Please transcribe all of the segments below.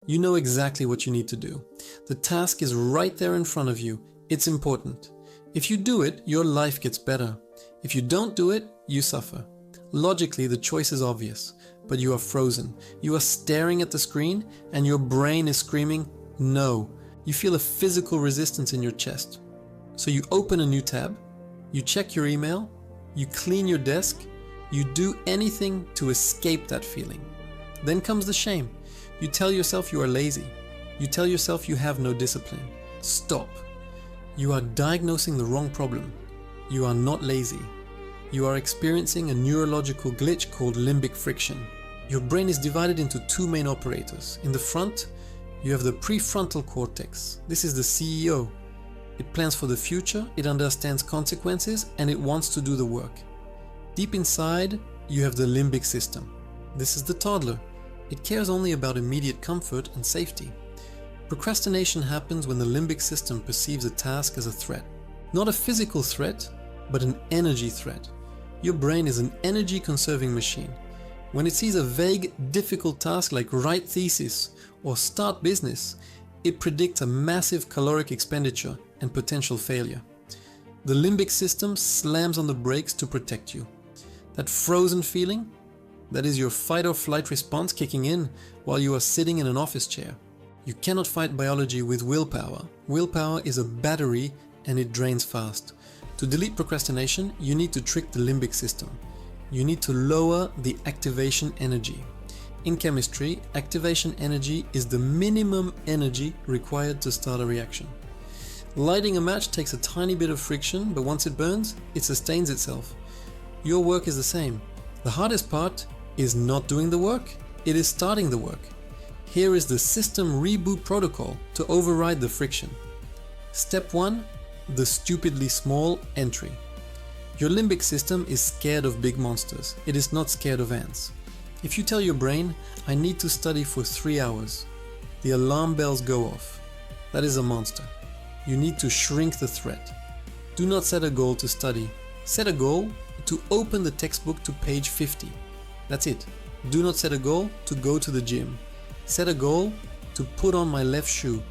You know exactly what you need to do. The task is right there in front of you. It's important. If you do it, your life gets better. If you don't do it, you suffer. Logically, the choice is obvious, but you are frozen. You are staring at the screen and your brain is screaming, no. You feel a physical resistance in your chest. So you open a new tab, you check your email, you clean your desk, you do anything to escape that feeling. Then comes the shame. You tell yourself you are lazy. You tell yourself you have no discipline. Stop. You are diagnosing the wrong problem. You are not lazy. You are experiencing a neurological glitch called limbic friction. Your brain is divided into two main operators. In the front, you have the prefrontal cortex. This is the CEO. It plans for the future, it understands consequences, and it wants to do the work. Deep inside, you have the limbic system. This is the toddler. It cares only about immediate comfort and safety. Procrastination happens when the limbic system perceives a task as a threat. Not a physical threat, but an energy threat. Your brain is an energy-conserving machine. When it sees a vague, difficult task like write thesis or start business, it predicts a massive caloric expenditure and potential failure. The limbic system slams on the brakes to protect you. That frozen feeling, that is your fight or flight response kicking in while you are sitting in an office chair. You cannot fight biology with willpower. Willpower is a battery and it drains fast. To delete procrastination, you need to trick the limbic system. You need to lower the activation energy. In chemistry, activation energy is the minimum energy required to start a reaction. Lighting a match takes a tiny bit of friction, but once it burns, it sustains itself. Your work is the same. The hardest part is not doing the work, it is starting the work. Here is the system reboot protocol to override the friction. Step 1. The stupidly small entry. Your limbic system is scared of big monsters. It is not scared of ants. If you tell your brain, I need to study for 3 hours, the alarm bells go off. That is a monster. You need to shrink the threat. Do not set a goal to study. Set a goal to open the textbook to page 50. That's it. Do not set a goal to go to the gym. Set a goal to put on my left shoe.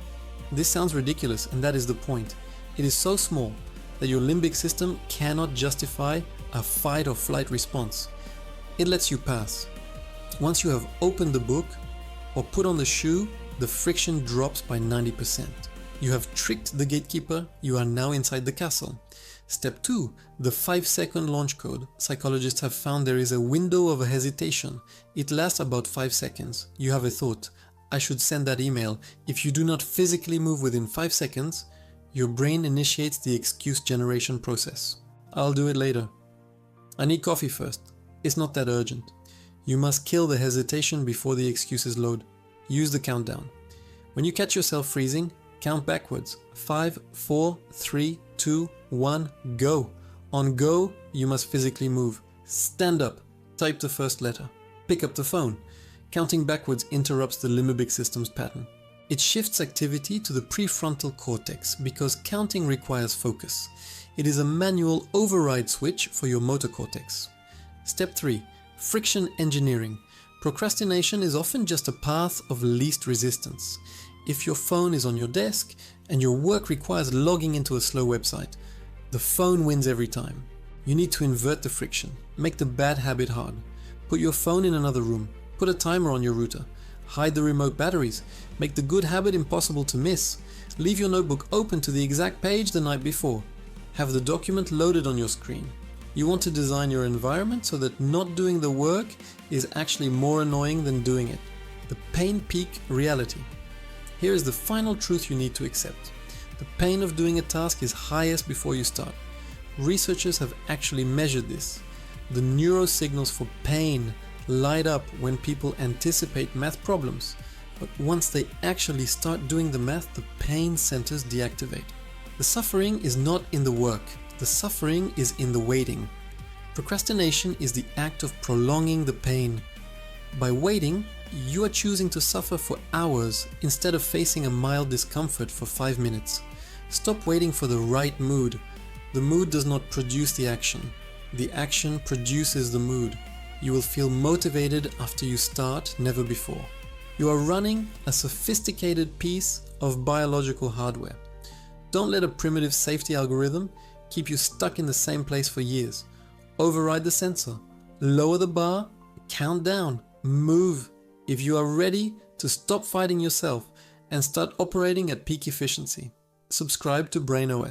This sounds ridiculous, and that is the point. It is so small that your limbic system cannot justify a fight or flight response. It lets you pass. Once you have opened the book or put on the shoe, the friction drops by 90%. You have tricked the gatekeeper, you are now inside the castle. Step 2. The 5-second launch code. Psychologists have found there is a window of hesitation. It lasts about 5 seconds. You have a thought, I should send that email. If you do not physically move within 5 seconds, your brain initiates the excuse generation process. I'll do it later. I need coffee first. It's not that urgent. You must kill the hesitation before the excuses load. Use the countdown. When you catch yourself freezing, count backwards. 5, 4, 3, 2, 1, go. On go, you must physically move. Stand up. Type the first letter. Pick up the phone. Counting backwards interrupts the limbic system's pattern. It shifts activity to the prefrontal cortex because counting requires focus. It is a manual override switch for your motor cortex. Step 3. Friction engineering. Procrastination is often just a path of least resistance. If your phone is on your desk and your work requires logging into a slow website, the phone wins every time. You need to invert the friction. Make the bad habit hard. Put your phone in another room. Put a timer on your router. Hide the remote batteries. Make the good habit impossible to miss. Leave your notebook open to the exact page the night before. Have the document loaded on your screen. You want to design your environment so that not doing the work is actually more annoying than doing it. The pain peak reality. Here is the final truth you need to accept. The pain of doing a task is highest before you start. Researchers have actually measured this. The neurosignals for pain light up when people anticipate math problems, but once they actually start doing the math, the pain centers deactivate. The suffering is not in the work. The suffering is in the waiting. Procrastination is the act of prolonging the pain. By waiting, you are choosing to suffer for hours instead of facing a mild discomfort for 5 minutes. Stop waiting for the right mood. The mood does not produce the action. The action produces the mood. You will feel motivated after you start, never before. You are running a sophisticated piece of biological hardware. Don't let a primitive safety algorithm keep you stuck in the same place for years. Override the sensor, lower the bar, count down, move. If you are ready to stop fighting yourself and start operating at peak efficiency, subscribe to BrainOS.